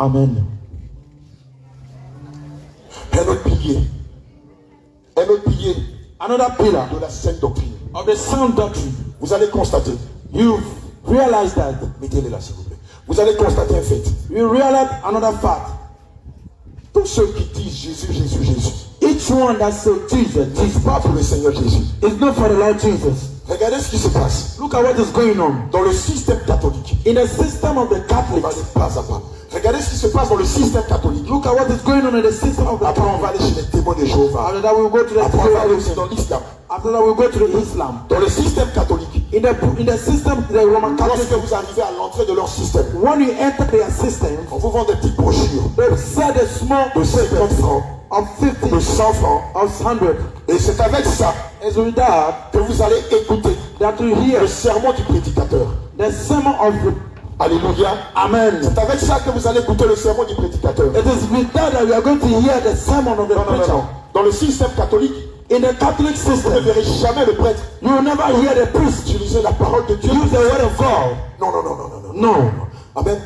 Amen. Un autre pilier. Un autre pilier. Another pillar De la sainte doctrine. of the sound doctrine. Vous allez constater. You realize that. Mettez-les là, s'il vous plaît. Vous allez constater un fait. You realize another fact. Tous ceux qui disent Jésus, Jésus, Jésus, Each one that says Jesus, ne disent Jesus pas pour le Seigneur Jésus. is not for the Lord Jesus. Regardez ce qui se passe. Look at what is going on Dans le système catholique. in the system of the On va Catholics. aller pas à pas. Regardez ce qui se passe dans le système catholique. Look at what is going on in the system of the Après, on va aller Catholics. chez les témoins de Jéhovah. After that, we'll go to the Après, on va aller aussi Jehovah's dans Witness. l'islam. After that, we'll go to the Islam. Dans le système catholique. In the system, the Roman Lorsque Catholic, vous arrivez à l'entrée de leur système, when you enter their system, on vous vend des petites brochures they sell the small de 50 francs, of 50, de 100 francs. of 100. Et c'est avec ça As with that, que vous allez écouter that you hear le sermon du prédicateur. the sermon of the Alléluia. Amen. C'est avec ça que vous allez écouter le sermon du prédicateur. It is with that that you are going to hear the sermon of the Non, non, non, preacher. non. Dans le système catholique, In the Catholic vous ne system, verrez jamais le prêtre you will never hear the priest utiliser la parole de Dieu. use the word of God. Non, non, non, non, non, non. No. Amen.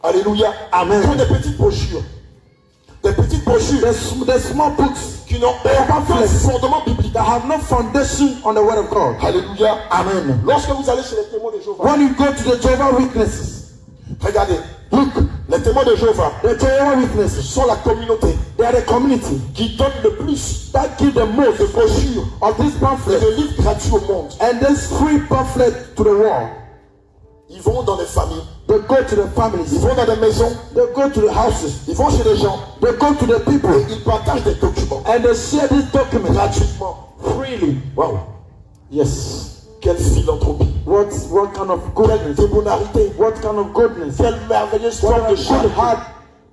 Alléluia. Amen. Ce sont des petites brochures. Des petites brochures The small books qui n'ont aucun fondement biblique. that have no foundation on the word of God. Alléluia. Amen. Lorsque vous allez chez les témoins de Jéhovah, When you go to the Jehovah's Witnesses, regardez, look, les témoins de Jéhovah the Jehovah's Witnesses, sont la communauté they are the community qui donne le plus that give the most de brochures of this et pamphlet de livres gratuits au monde. and this free pamphlet to the world. Ils vont dans des familles, They go to the ils families, vont dans des maisons, they go to the houses, ils vont chez les gens they go to the people, et ils partagent des documents and they share this document gratuitement. freely. Waouh, Yes. quelle philanthropie, What kind of quelle goodness? débonarité, What kind of goodness? quelle merveilleuse What forme a de good charité. heart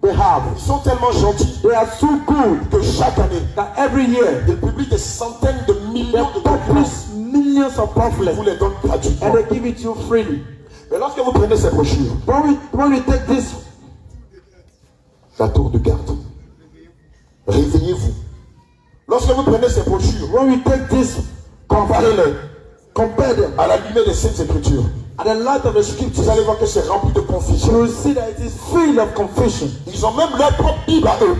they have. Ils sont tellement gentils They are so good que chaque année, that every year ils publient des centaines de they millions de documents. publish millions of Ils pamphlets vous les donnent gratuitement. and they give it to you freely. Mais lorsque vous prenez ces brochures, When we take this, la tour de garde, réveillez-vous. Lorsque vous prenez ces brochures, when we take this, comparez-les compare them à la lumière des Saintes Écritures. at the light of the scriptures, Vous allez voir que c'est rempli de you confusion. will see that it is filled of confusion. Ils ont même leur propre Bible à eux.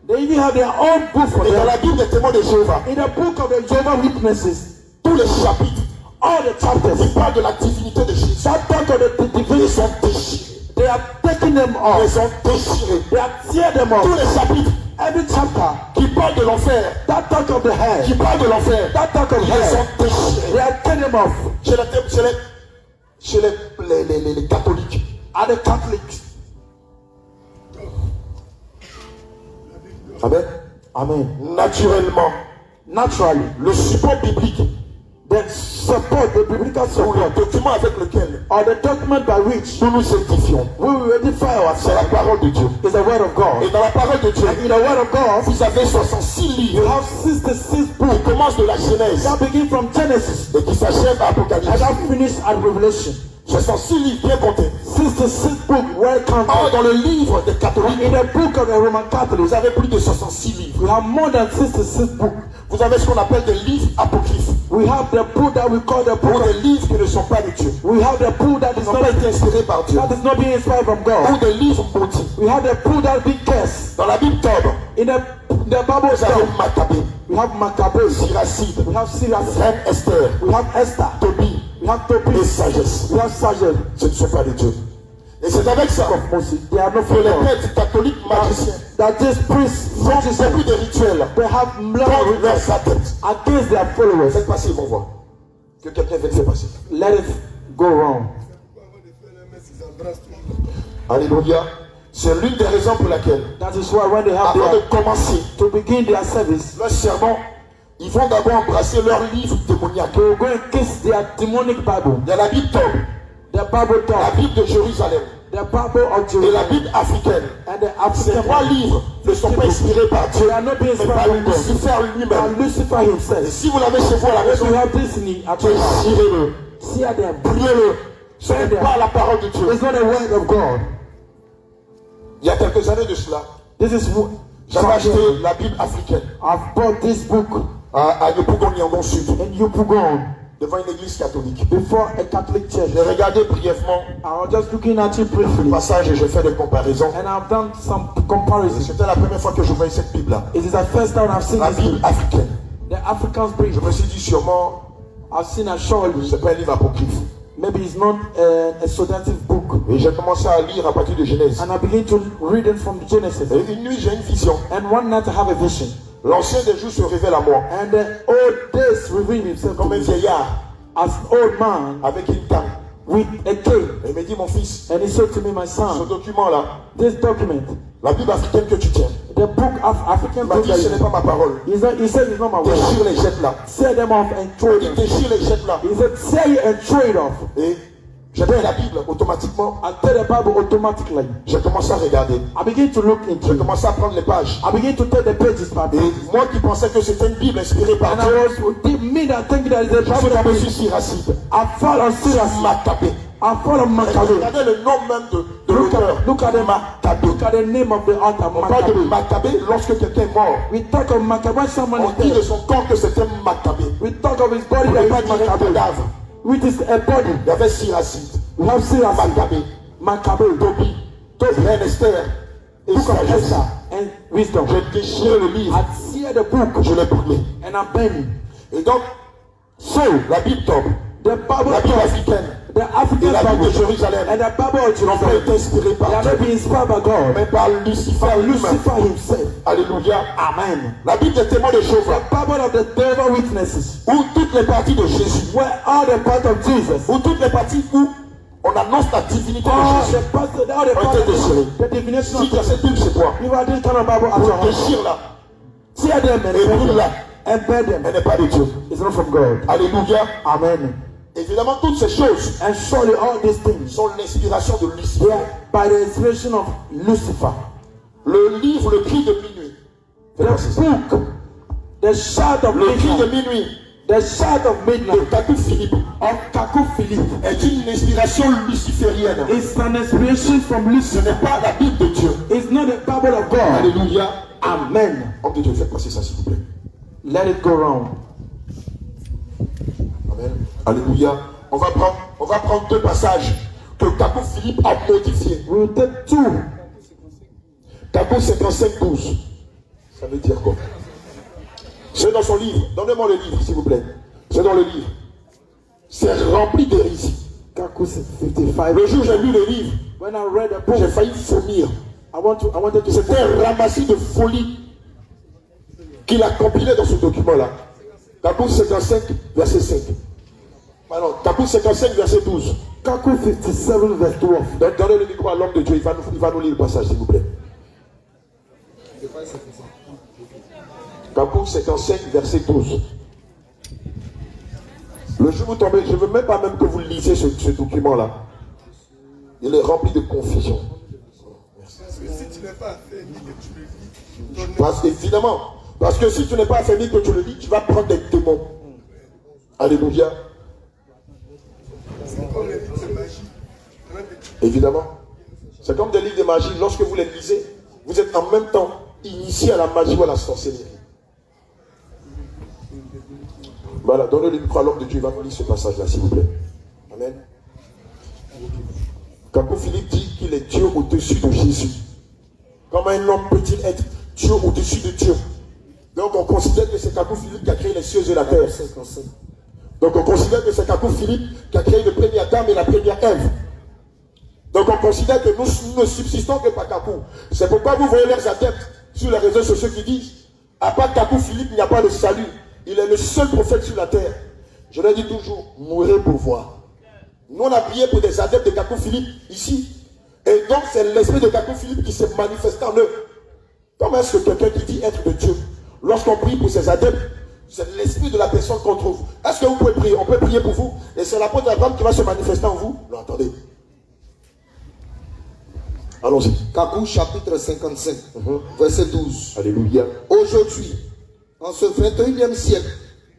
They even have their own book for Et dans them. la Bible des témoins de Jéhovah, In the book of the Jehovah's Witnesses, tous les chapitres, all the chapters ils parlent de la divinité de Jésus. that talk of the Ils divinity, sont déchirés. they are taking them Ils off. sont déchirés. They are tear them Tous off. les chapitres Every chapter qui parlent de l'enfer, that talk of the qui hell, parlent de l'enfer, that talk of ils hell, sont déchirés. they are tearing them off. Chez les catholiques, Are the Catholics? Amen. Amen. Naturellement, Naturally, le support biblique the support, the biblical ou support, le document avec lequel or the document by which nous nous édifions, we will edify c'est la ourselves parole de Dieu. is the word of Et God. dans la parole de Dieu, And in the word of God, vous avez 66 you livres have 66 qui books commencent de la Genèse that begin from Genesis et qui s'achèvent à and Apocalypse. that finish at Revelation. 66 livres bien comptés. 66 books well Or, counted. dans le livre des catholiques, In the book of the Roman Catholics, vous avez plus de 66 livres. we have more than 66 books. Vous avez ce qu'on appelle des livres apocryphes, We have the book that we call the ou book des of, livres qui ne sont pas de Dieu, we have the book that qui is n'ont not pas été inspirés par Dieu, that is not being inspired from ou God. des livres maudits. We have the book that be cursed. Dans la Bible Tob, In the Bible vous avez itself, Maccabée, we have Maccabees, Siracide, we have Sirius, Reine Esther, we have Esther, Tobie we have et Tobit, Sagesse. we have Sergeant Ce ne sont pas de Dieu. Et c'est avec ça of Moses. They are not que from les God. prêtres catholiques magiciens That these priests, font beaucoup de rituels they have blood contre leurs adeptes. against their followers. Faites passer, ils vont voir. Que quelqu'un vienne faire passer. Let it go wrong. Alléluia. C'est l'une des raisons pour laquelle, That is why when they have avant de their, commencer to begin their service, leur sermon, ils vont d'abord embrasser leur livre démoniaque. they will go and kiss their demonic Bible, Il y a la Bible Tob, the Bible la talk, Bible de Jérusalem the Bible of et la Jerusalem, Bible africaine. and the Ces African trois Bible. livres ne sont pas inspirés par Dieu, They are not being mais par inspired from God. Lucifer By lui-même. Lucifer Et himself. si vous l'avez chez vous à la If maison, you have this in at your house, tirez-le, tear them. brûlez-le. Ce n'est pas la parole de Dieu. It's not a word of God. Il y a quelques années de cela, This is what j'avais acheté la Bible africaine I've bought this book à Yopougon, Yangon Sud. in Yopougon. devant une église catholique. before a Catholic church. J'ai regardé brièvement I was just looking at it le briefly, passage et j'ai fait des comparaisons. and I've done some comparisons. C'était la première fois que je voyais cette Bible-là. It is the first time I've seen La this Bible book, africaine. the African Bible. Je me suis dit sûrement, I've seen a surely, c'est pas un livre apocryphe. maybe it's not a seductive book. Et j'ai commencé à lire à partir de Genèse. And I begin to read it from Genesis. Et une nuit, j'ai une vision. And one night I have a vision. L'ancien des jours se révèle à moi And the old days reveal himself to comme un me vieillard as old man avec une canne. with a cane. Et il me dit, mon fils, And he said to me, my ce son, document-là, this document, la Bible africaine que tu tiens, the book of African il m'a book, dit, ce n'est pas ma parole. he said it's not my word. Déchire les jette là. Tear them off and throw Il them. déchire les jette là. He said, tear it and throw it off. Et j'ai pris la Bible automatiquement. I tear the Bible automatically. J'ai commencé à regarder. I begin to look into J'ai it. commencé à prendre les pages. I begin to take the pages by Et page. moi qui pensais que c'était une Bible inspirée par And Dieu, I was deep me that think that is a je suis Bible. tombé sur Siracide. I fall on Siracide. Maccabée. I fall on Maccabée. Regardez le nom même de l'auteur. Look at Maccabée. the name of the author, On parle de Maccabée. Maccabée lorsque quelqu'un est mort. We talk of Maccabée when someone On is dit de dead. son corps que c'était Maccabée. We talk of his body On that lui is dit un Maccabée, cadavre. which is a body. Il y avait Siracide, We have Siracide, Maccabée, Maccabée, Tobie, Reine Esther et Book of Sagesse. Esther, and wisdom. J'ai déchiré le livre, I tear the book je l'ai brûlé. and I burn Et donc, it. So la Bible tombe. the Bible, La Bible africaine the African et la Bible de Bible, Jérusalem and the Bible of n'ont pas été Jerusalem, inspirées they par are Dieu, not being inspired by God, mais par Lucifer by lui-même. Lucifer himself. Alléluia. Amen. La Bible est témoin de The Jéhovah, Bible of the devil witnesses, où toutes les parties de Jésus, where all the part of Jesus, où toutes les parties où on annonce la divinité all de the Jésus. part, all the part of the divination Si of tu as cette Bible, c'est quoi? you are this kind of Bible at your house. Déchire-la. Tear them and Et burn them. brûle-la. And burn them. Elle n'est pas de Dieu. It's not from God. Alléluia. Amen. Évidemment, toutes ces choses And surely all these things, sont l'inspiration de they Lucifer. are by the inspiration of Lucifer. Le livre, le cri de minuit. The book, the shout of Le cri de midnight, minuit the shout of de midnight Kakou Philippe of Kakou Philippe est une inspiration luciférienne. is an inspiration from Ce Lucifer. n'est pas la Bible de Dieu. It's not the Bible of God. Alléluia. Amen. Homme de Dieu, faites passer ça s'il vous plaît. Let it go round. Amen. Alléluia. On va prendre deux passages que Kakou Philippe a modifiés. We will take two. Kakou 55-12. Ça veut dire quoi? C'est dans son livre. Donnez-moi le livre, s'il vous plaît. C'est dans le livre. C'est rempli d'hérésie. Kakou 55. Le jour où j'ai lu le livre, When I read the book, j'ai failli vomir. I wanted to C'était un ramassis de folie qu'il a compilé dans ce document-là. Kakou 55, verset 5. Alors, Kakou 55, verset 12. Kakou 57 verse 12. Donnez le micro à l'homme de Dieu, il va nous lire le passage, s'il vous plaît. Kakou 55, verset 12. Le jour où vous tombez, je ne veux même pas même que vous lisiez ce document-là. Il est rempli de confusion. Parce que si tu n'es pas affermi, que tu le lis, Évidemment, parce que si tu n'es pas affermi, que tu le lis, tu vas prendre des démons. Alléluia. c'est comme les livres de magie. Évidemment. C'est comme des livres de magie. Lorsque vous les lisez, vous êtes en même temps initié à la magie ou à la sorcellerie. Voilà, donnez le micro à l'homme de Dieu, il va nous lire ce passage-là, s'il vous plaît. Amen. Kakou Philippe dit qu'il est Dieu au-dessus de Jésus. Comment un homme peut-il être Dieu au-dessus de Dieu? Donc on considère que c'est Kakou Philippe qui a créé les cieux et la terre. Donc on considère que c'est Kakou Philippe qui a créé le premier Adam et la première Ève. Donc on considère que nous ne subsistons que par Kakou. C'est pourquoi vous voyez leurs adeptes sur les réseaux sociaux qui disent, à part Kakou Philippe, il n'y a pas de salut. Il est le seul prophète sur la terre. Je leur dis toujours, mourrez pour voir. Nous on a prié pour des adeptes de Kakou Philippe ici. Et donc c'est l'esprit de Kakou Philippe qui s'est manifesté en eux. Comment est-ce que quelqu'un qui dit être de Dieu, lorsqu'on prie pour ses adeptes, c'est l'esprit de la personne qu'on trouve. Est-ce que vous pouvez prier? On peut prier pour vous. Et c'est l'apôtre Abraham qui va se manifester en vous. Non, attendez. Allons-y. Kakou chapitre 55, verset 12. Alléluia. Aujourd'hui, en ce 21e siècle,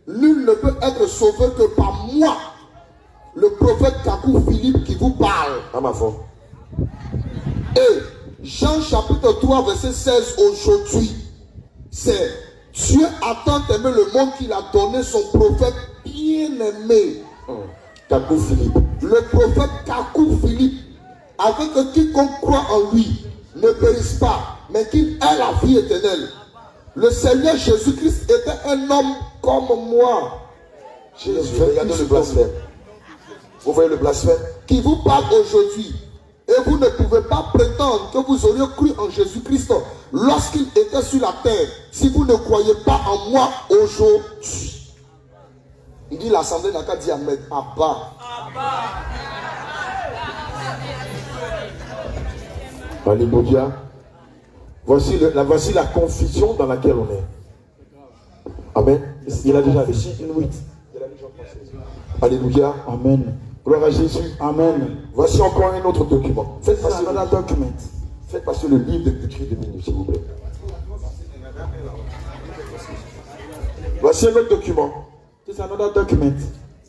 nul ne peut être sauvé que par moi, le prophète Kakou Philippe qui vous parle. À ma foi. Et Jean chapitre 3, verset 16, aujourd'hui, c'est Dieu a tant aimé le monde qu'il a donné son prophète bien-aimé, Kakou Philippe. le prophète Kakou Philippe, afin que quiconque croit en lui ne périsse pas, mais qu'il ait la vie éternelle. Le Seigneur Jésus-Christ était un homme comme moi. Jésus, regardez le blasphème. Vous voyez le blasphème? Qui vous parle aujourd'hui. Et vous ne pouvez pas prétendre que vous auriez cru en Jésus-Christ lorsqu'il était sur la terre, si vous ne croyez pas en moi aujourd'hui. Il dit l'assemblée n'a qu'à dire Amen. Abba. Alléluia. Voici la confusion dans laquelle on est. Amen. Il a déjà dit. Alléluia. Amen. Gloire à Jésus. Amen. Voici encore un autre document. This is another document. Faites passer le livre de Écrit de minutes, s'il vous plaît. Voici un autre document. This is another document.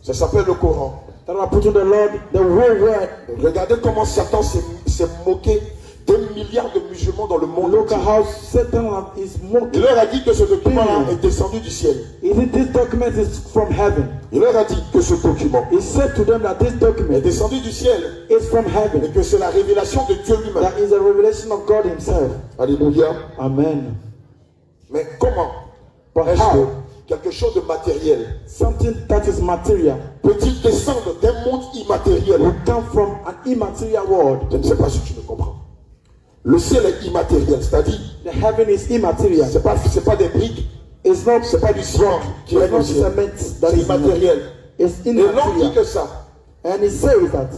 Ça s'appelle le Coran. That I put in the Lord, the whole word. Regardez comment Satan s'est moqué des milliards de musulmans dans le monde Look entier. at how Satan is Il mocking. leur a dit que ce document-là est descendu du ciel. He said this document is from heaven. Il leur a dit que ce document He said to them that this est document descendu du ciel is from et heaven. que c'est la révélation de Dieu lui-même. That is a revelation of God Himself. Alléluia. Amen. Mais comment But est-ce que how? quelque chose de matériel Something that is material peut-il descendre d'un monde immatériel? will come from an immaterial world. Je ne sais pas si tu me comprends. Le ciel est immatériel, c'est-à-dire, The heaven is immaterial. c'est pas des briques, It's not, c'est pas du ciment qui it's règne au not ciel. cement that C'est is immatériel. It's Et l'homme dit immaterial. que ça, And he says that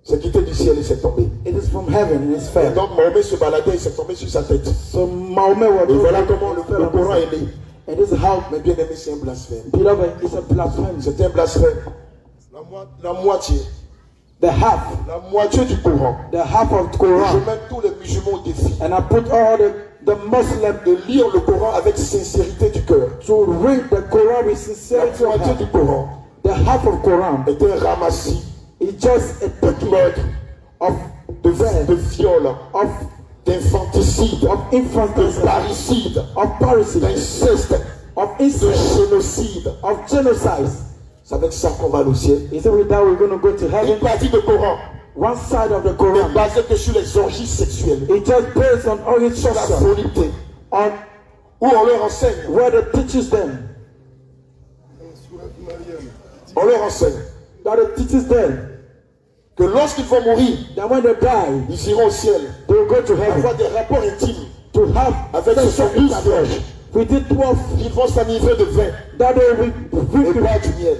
c'est quitté du ciel et c'est tombé. it is from heaven and it's Et fair. donc Mahomet se baladait et c'est tombé sur sa tête. So Mahomet was Et voilà comment le Coran est né. And this is how, Mais bien aimé, c'est un blasphème. beloved, it's a blasphemy. C'est un blasphème. La moitié The moitié du Coran. half of the Je Quran. mets tous les musulmans au défi And I put all the Muslims de lire le Coran avec sincérité du cœur. to read the Quran with La sincerity of moitié du heart. Coran The half of Quran est un ramassis is just a de taking meurtres, of de viols, of d'infanticide, de infanticide, parricide, of parricide, d'inceste, of de incest, génocide. of genocide. C'est avec ça qu'on va au ciel. Is it with that we're going to go to Une heaven? partie du Coran One side of the n'est Quran basée que sur les orgies sexuelles, is just based on all its sur la structure, volupté, on où on leur enseigne, where it teaches them, that it teaches them que lorsqu'ils vont mourir, that when they die, ils iront au ciel, they will go to heaven avoir des rapports intimes to have avec ce sont 12 vierges. within 12 Ils vont s'enivrer de vin that they will et drink boire du miel.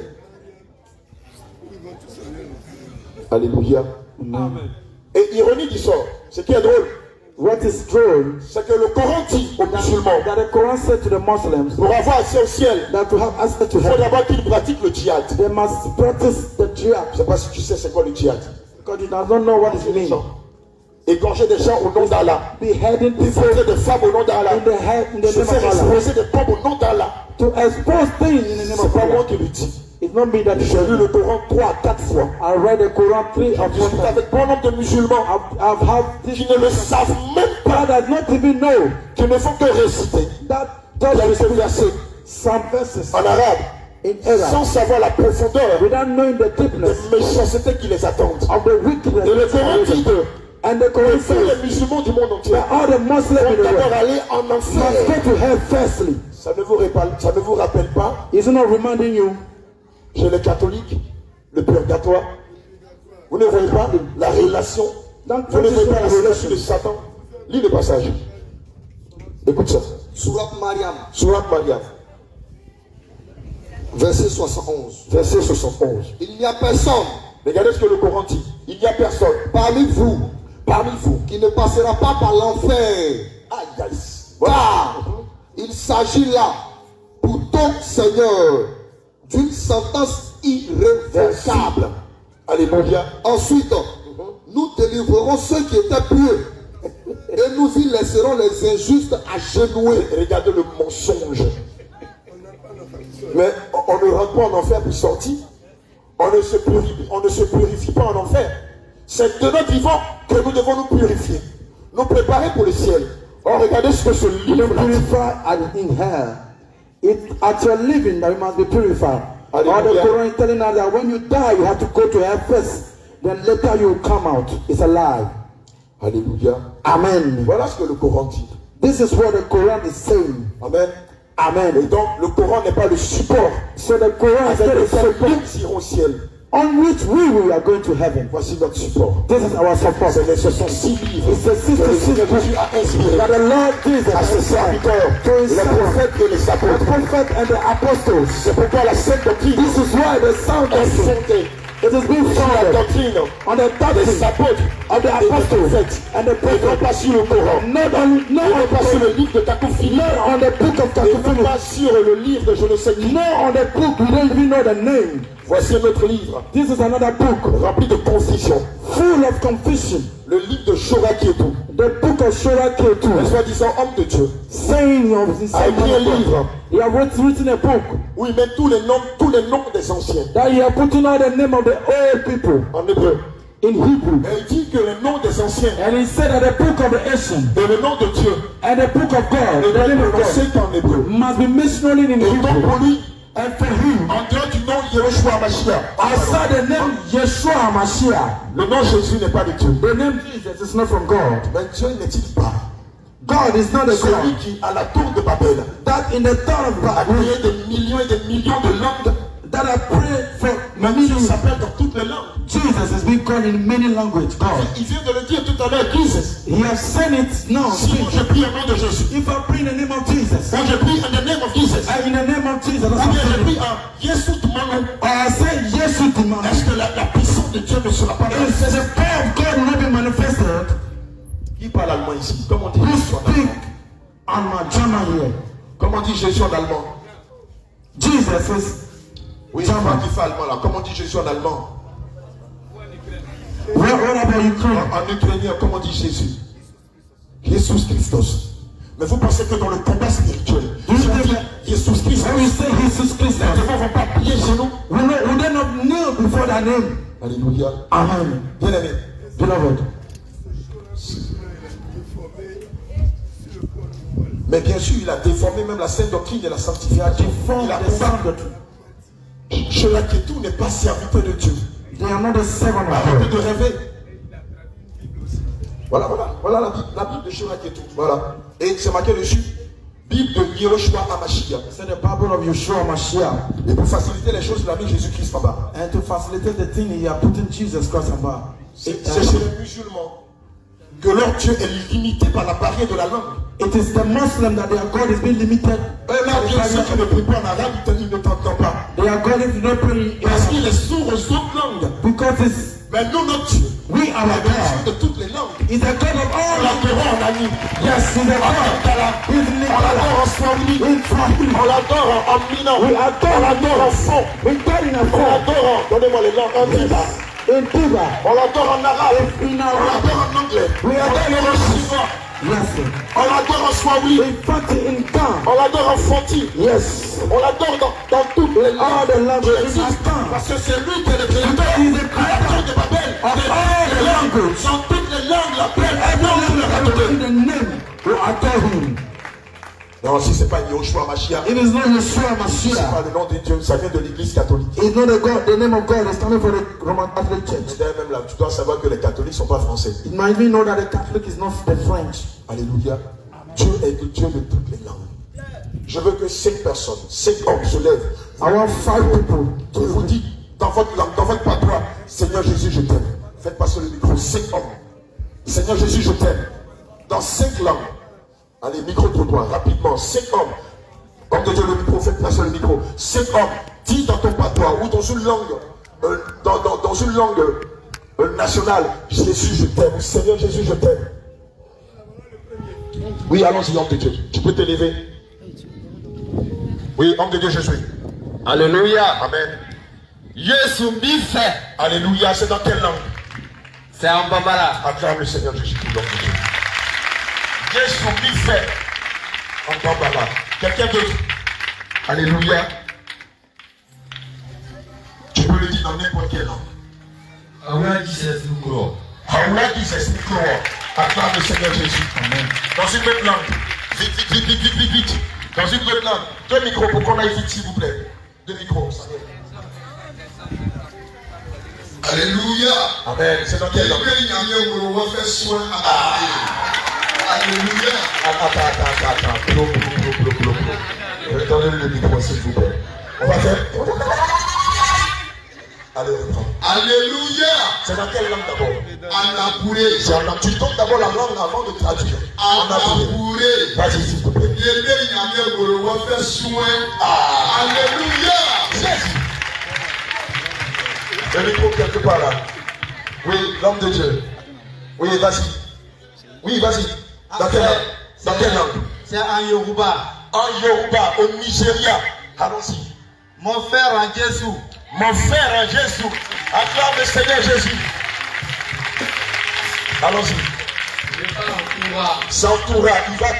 Alléluia. Et ironie du sort, ce qui est drôle, What is true c'est que le Coran dit aux musulmans, that the Quran said to the Muslims pour avoir accès au ciel, that to have access to il faut heaven, d'abord qu'ils pratiquent le djihad. they must practice the jihad. Je ne sais pas si tu sais c'est quoi le djihad. Because you don't know what it means. Égorger des gens au nom d'Allah. Beheading people Défendre des femmes au nom d'Allah. in the head in the Se name faire of Allah. exposer des pommes au nom d'Allah. To expose things in the name C'est of pas moi Allah. qui le dis. It's not me that J'ai lu said le it. Coran 3 à 4 fois. I read the Quran 3 or 4 Discute times. avec bon nombre de musulmans I've had qui this ne le savent même pas, that does not even know qui ne font que réciter. that Il y a just été versé some verses en arabe in sans Arab savoir la profondeur without knowing the deepness des méchancetés qui les attendent. of the wickedness. Et le Coran dit que And the Quran tous les says musulmans du monde entier that all the Muslims in vont the d'abord world aller en must go enfer. to hell firstly. Ça ne vous rappelle pas, Is it not reminding you chez les catholiques, le purgatoire? Vous ne voyez pas la relation? Vous ne voyez pas la relation de Satan? Lis le passage. Écoute ça. Surat Mariam, Surat Mariam, verset 71. verset 71. Il n'y a personne Regardez ce que le Coran dit. Il n'y a personne parmi vous vous qui ne passera pas par l'enfer. Aïe, aïe. Car il s'agit là, pour ton Seigneur, d'une sentence irrévocable. Alléluia. Ensuite, nous délivrerons ceux qui étaient pieux et nous y laisserons les injustes agenoués. Regardez le mensonge. Mais on ne rentre pas en enfer pour sortir. On ne se purifie pas en enfer. C'est de notre vivant que nous devons nous purifier. Nous préparer pour le ciel. Or, regardez ce que ce you livre don't dit. purify in hell? It's at your living that you must be purified. Or the Alléluia. Quran is telling us that when you die, you have to go to hell first. Then later you will come out. It's a lie. Alléluia. Amen. Voilà ce que le Coran dit. This is what the Quran is saying. Amen. Et Amen. donc, le Coran n'est pas le support So the Quran is avec not a lequel support nous irons au ciel. on which we are going to heaven. Voici notre support. This is our support. Ce sont 6 livres It's the que le 66 Seigneur book Jésus a inspiré that the Lord Jesus à ses has assigned serviteurs, to his les servants, prophètes et les the apôtres. prophet and the apostles. C'est pourquoi la sainte doctrine This is why the sound est doctrine, fondée it is being sur la founded doctrine on the des doctrine apôtres of the et des apostles prophètes. and the Et non prophets. pas sur le Coran. Not on, Et non pas sur le livre de Takoufili. not on the book of Et non Kakufunu. pas sur le livre de je ne sais qui. No, on the book, we don't even know the name. Voici un autre livre This is another book rempli de confusion. full of confusion. Le livre de Shoraketu. The book of Shora Un Ketu, soi-disant homme de Dieu. saying of the A écrit un livre He has written a book où il met tous les noms des anciens that he has put in all the name of the old people en hébreu. in Hebrew. Et il dit que le nom des anciens And he said that the book of the ancient et le nom de Dieu and the book of God, est the name of God, prononcé en hébreu. must be mentioned in Et donc Hebrew. pour lui, And for him, en dehors du nom Yehoshua Mashiach, outside the name Yeshua Mashiach, le nom Jésus n'est pas de Dieu. the name Jesus is not from God. Mais Dieu n'est-il pas God is not a celui God. qui, à la tour de Babel, That in the town of a Babel, créé des millions et des millions de langues. that I pray for Même Dieu millions. s'appelle dans toutes les langues. Jesus is being called in many languages. God. Il vient de le dire tout à l'heure, Jesus. He has said it now. Si moi je prie au nom de Jésus, If I pray in the name of Jesus, moi je prie in the name of Jesus, in the name of Jesus, ou that's bien je what prie en Yesu Tumano, I say yes to demand. est-ce que la puissance de Dieu ne sera pas If manifestée? the power of God will not be manifested, Qui parle allemand ici? Comment on dit who Jésus en speak allemand? on my German here? Comment on dit Jésus en allemand? Jesus is Oui, c'est moi qui fais allemand là. Comment on dit Jésus en allemand? what about Ukraine? En ukrainien, comment on dit Jésus? Jesus Christos. Mais vous pensez que dans le combat spirituel, si on dit Jesus Christos, When we say Jesus Christ, les démons ne vont pas plier chez nous? we do not kneel before that name. Alléluia. Amen. Bien aimé. Beloved. Mais bien sûr, il a déformé même la sainte doctrine de la sanctification. From Il a the sound doctrine. tout n'est pas serviteur de Dieu. They are not the servant of Arrêtez God. de rêver. Voilà la Bible de Shoraketu. Voilà. Et c'est marqué dessus. Bible de Yehoshua Hamashiach. It's the Bible of Yeshua Mashiach. Et pour faciliter les choses, il a mis Jésus-Christ en bas. And to facilitate the thing, he has put in Jesus Christ above. C'est chez les musulmans que leur Dieu est limité par la barrière de la langue. It is the Muslim that their God is being limited. Et là, Dieu, ceux qui ne prient pas en arabe, ils ne t'entendent pas. Their God is not praying Parce qu'il est sourd aux autres langues. because it's Mais nous, notre Dieu, we are la a Dieu God. de toutes les langues. He's a God of On all. l'adore en ami. Yes, he's a En God. Lingala. He's On Lingala. l'adore en Swahili. In Swahili. On l'adore en Mina. We adore On l'adore en fond. We God in a On form. l'adore en, donnez-moi les langues, en Diva. In Cuba. On l'adore en arabe. In On our l'adore en anglais. We On adore l'adore en chinois. Yes, sir. On l'adore en Swahili. In fact, in Ghana. On l'adore en Fanti. Yes. On l'adore dans toutes les All langues. the languages qui in existent. Ghana. Parce que c'est lui qui est le créateur. He's the À la creator tour de Babel. of all the languages. Dans toutes les langues, l'appelle. Every Non, language le in créateur. the name will adore him. Non, si c'est pas Yehoshua Mashiach, It is not Yeshua c'est Mashiach. pas le nom de Dieu, ça vient de l'église catholique. It's not the God. The name of God is coming from the Roman Catholic Church. Et d'ailleurs, même là, tu dois savoir que les catholiques ne sont pas français. It might be know that the Catholic is not the French. Alléluia. Dieu est le Dieu de toutes les langues. Je veux que 5 personnes, 5 hommes se lèvent. I want 5 people Je vous dis, dans votre langue, dans votre patois, Seigneur Jésus, je t'aime. Faites passer le micro, 5 hommes. Seigneur Jésus, je t'aime. Dans 5 langues. Allez, micro-trottoir, rapidement, 5 hommes. Homme de Dieu, le micro, faites passer le micro. 5 hommes. Dis dans ton patois ou dans une langue, dans une langue nationale, Jésus, je t'aime. Seigneur Jésus, je t'aime. Oui, allons-y, homme de Dieu. Tu peux t'élever. Oui, homme de Dieu, je suis. Alléluia. Amen. Yesu mbife. Alléluia, c'est dans quelle langue? C'est en Bambara. Acclame le Seigneur Jésus pour l'homme de Dieu. Jésus m'a fait en Bambara. Quelqu'un d'autre? Alléluia. Tu peux le dire dans n'importe quelle langue. Awa Jesus Nukuro. Hawa Jesus Nukuro. Acclame le Seigneur Jésus. Amen. Dans une autre langue. Vite, vite, vite, vite, vite, vite, vite. Dans une autre langue. 2 micros pour qu'on aille vite, s'il vous plaît. 2 micros, ça va. Alléluia. Amen. C'est dans quelle langue? Alléluia. Attends. Retendez le micro, s'il vous plaît. On va faire. Allez, reprends. Alléluia. C'est dans quelle langue d'abord? Anabouré. C'est en langue. Tu donnes d'abord la langue avant de traduire. Anabouré. Vas-y, s'il te plaît. Alléluia. Jésus. Le micro quelque part là. Oui, l'homme de Dieu. Oui, vas-y. Oui, vas-y. Dans quelle langue? Dans quelle langue? C'est en Yoruba. En Yoruba, au Nigeria. Allons-y. Mon frère en Jésus. Mon frère en Jésus. Acclame le Seigneur Jésus. Allons-y. C'est en Toura.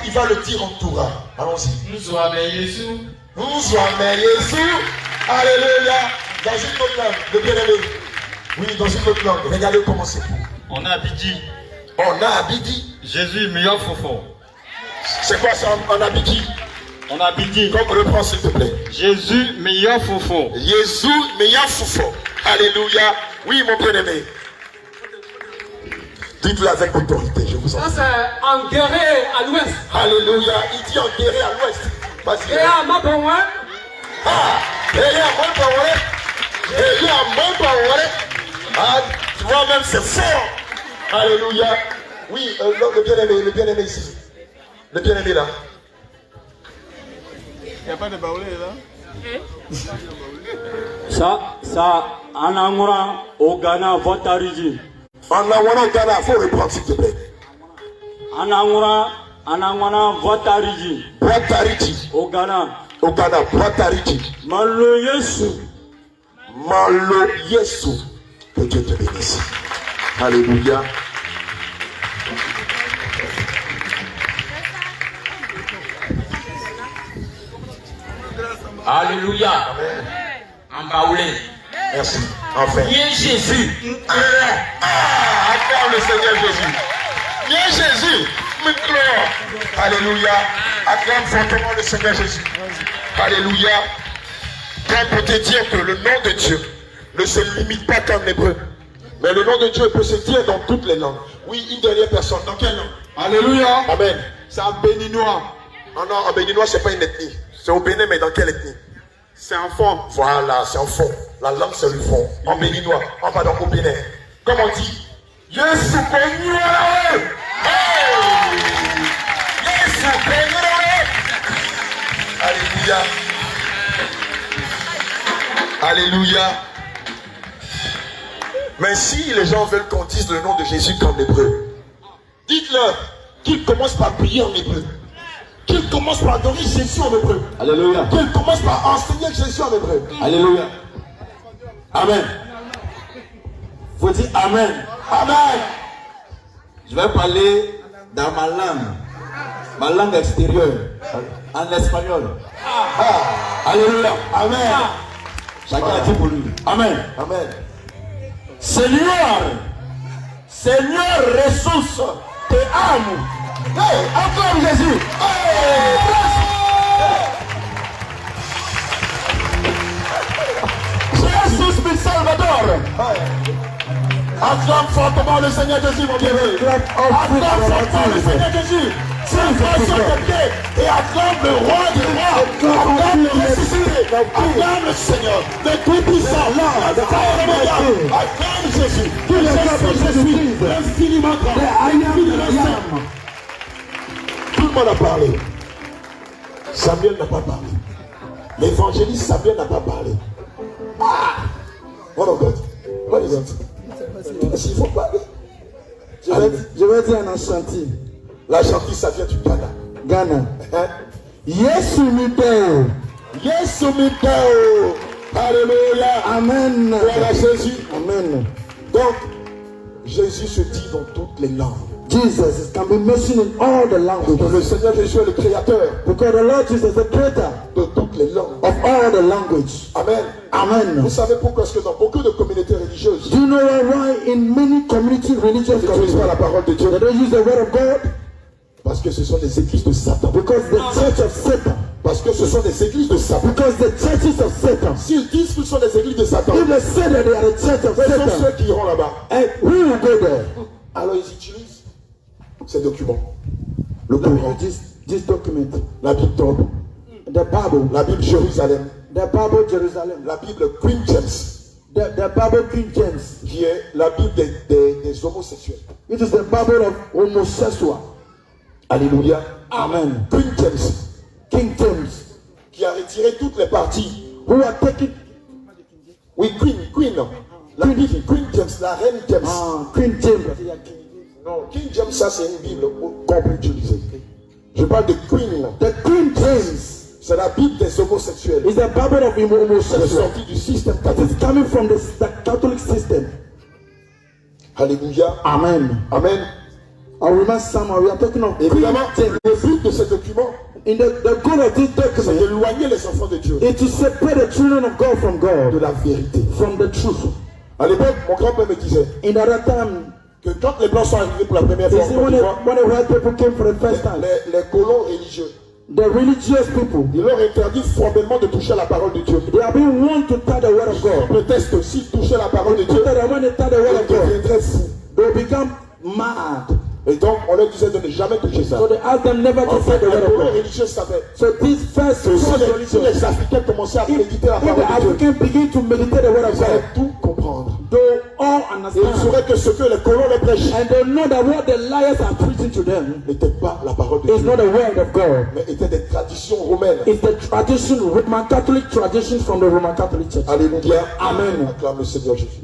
Il va le dire en Toura. Allons-y. Nous avons Jésus. Nous sommes Jésus. Alléluia. Dans une autre langue. Le bien-aimé. Oui, dans une autre langue. Regardez comment c'est beau. On a Abidi. On a Abidi. Jésus, meilleur fofo. C'est quoi ça en Abidi? On a Abidi. Comme reprends s'il te plaît. Jésus, meilleur fofo. Jésus, meilleur foufou. Alléluia. Oui, mon bien-aimé. Dites-le avec autorité, je vous en prie. Ça, c'est en guerrier à l'ouest. Alléluia. Il dit en guerrier à l'ouest. Vas-y. Et à Mabouin, Ah, et il y a mon power. Et il y a mon power. Ah, tu vois même c'est fort. Alléluia. Oui, le bien-aimé ici. Le bien-aimé là. Il n'y a pas de baoulé là? Ça, Anangura, au Ghana, Votariji. En Awana Ghana, il faut reprendre s'il te plaît. Anangura, Votariji. Votariji. Au Ghana. Au Ghana, Votariji. Malo Yesu. Malo Yesu. Que Dieu te bénisse. Alléluia. Alléluia. En baoulé. Merci. Enfin. Viens Jésus. Acclame le Seigneur Jésus. Viens Jésus. Alléluia. Acclame fortement le Seigneur Jésus. Alléluia. Quand pour te dire que le nom de Dieu ne se limite pas qu'en hébreu, mais le nom de Dieu peut se dire dans toutes les langues. Oui, une dernière personne. Dans quelle langue? Alléluia. Amen. C'est en béninois. Oh non, en béninois, c'est pas une ethnie. C'est au Bénin, mais dans quelle ethnie? C'est en fond. Voilà, c'est en fond. La langue, c'est le fond. En béninois. On va donc au Bénin. Comme on dit, Yesu Konyoe. Hey! Yesu Konyoe. Alléluia. Alléluia. Mais si les gens veulent qu'on dise le nom de Jésus qu'en hébreu, dites-leur qu'il commence par prier en hébreu. Qu'il commence par adorer Jésus en hébreu. Alléluia. Qu'il commence par enseigner Jésus en hébreu. Alléluia. Amen. Faut dire Amen. Amen. Je vais parler dans ma langue extérieure, en espagnol. Alléluia. Amen. Chacun a dit pour lui. Amen. Amen. Seigneur, ressource, te amo. Hey, encore Jésus. Hey, Jésus mi Salvador. Acclame fortement le Seigneur Jésus, mon bien-aimé. Acclame fortement le Seigneur Jésus. Tiens-toi sur tes pieds et acclame le roi des rois. Acclame le ressuscité. Acclame le Seigneur, le Tout-Puissant. Acclame Jésus. Que je suis infiniment grand. Tout le monde a parlé. Samuel n'a pas parlé. L'évangéliste Samuel n'a pas parlé. Ah! What of God? What is it? Il faut parler. Je vais dire un chantier. La chantier, ça vient du Ghana. Ghana. Hein? Yesu miteo. Yesu miteo. Alléluia. Amen. Voilà Jésus. Amen. Donc, Jésus se dit dans toutes les langues. Jesus can be mentioned in all the languages. Le Seigneur Jésus est le créateur Because the Lord Jesus is the creator de toutes les langues. of all the language. Amen. Amen. Vous savez pourquoi est-ce que dans beaucoup de communautés religieuses, Do you know why in many community religious ils n'utilisent pas la communities parole de Dieu? they don't use the word of God? Parce que ce sont des églises de Satan. Because the church of Satan. Parce Parce que ce sont des églises de Satan. Because the churches of Satan, S'ils disent qu'ils sont des églises de Satan, if they say that they are the church of quels sont Satan, ceux qui iront là-bas? and who will go there? Alors ils utilisent ces documents. Le Let me Coran, use this document. la Bible Tob, The Bible, la Bible Jérusalem, the Bible Jerusalem, la Bible Queen James, the Bible King James, qui est la Bible des homosexuels. which is the Bible of homosexual. Alléluia. Amen. Queen James, King James, qui a retiré toutes les parties. who are taking Oui, Queen. La Bible, Queen James, la reine James. Queen James. Non, King James, ça c'est une Bible qu'on peut utiliser. Je parle de Queen là. The Queen James C'est la Bible des homosexuels. is the Bible of C'est homosexual. sorti du système It catholique. is coming from the Catholic system. Alléluia. Amen. Amen. I remember somehow we are talking of Queen Évidemment, James. le but de ce document, In the goal of this c'est document d'éloigner les enfants de Dieu is to separate the children of God from de God, la vérité. from the truth. À l'époque, mon grand-père me disait In that time, que quand les Blancs sont arrivés pour la première you fois, see, en Côte d'Ivoire, when the white people came for the first time, les colons religieux, the religious people, ils leur interdit formellement de toucher la parole de Dieu. they are being warned to touch the word of Sous God. prétexte que s'ils touchaient la parole de So Dieu, that when they touch the word ils of God, deviendraient fous. they will become mad. Et donc, on leur disait de ne jamais toucher ça. So they asked them never to En fait, touch the les word of colons God. religieux savaient So this first que si religious, les Africains commençaient à méditer la if the parole de Dieu, African begin to meditate the word of ils allaient God, tout comprendre. they all Et ils understand. sauraient que ce que les colons les prêchent And they know that what the liars are preaching to them n'était pas la parole de is Dieu, not the word of God. mais était des traditions romaines. It's the tradition, Roman Catholic tradition from the Roman Catholic Church. Alléluia. Amen. Acclame le Seigneur Jésus.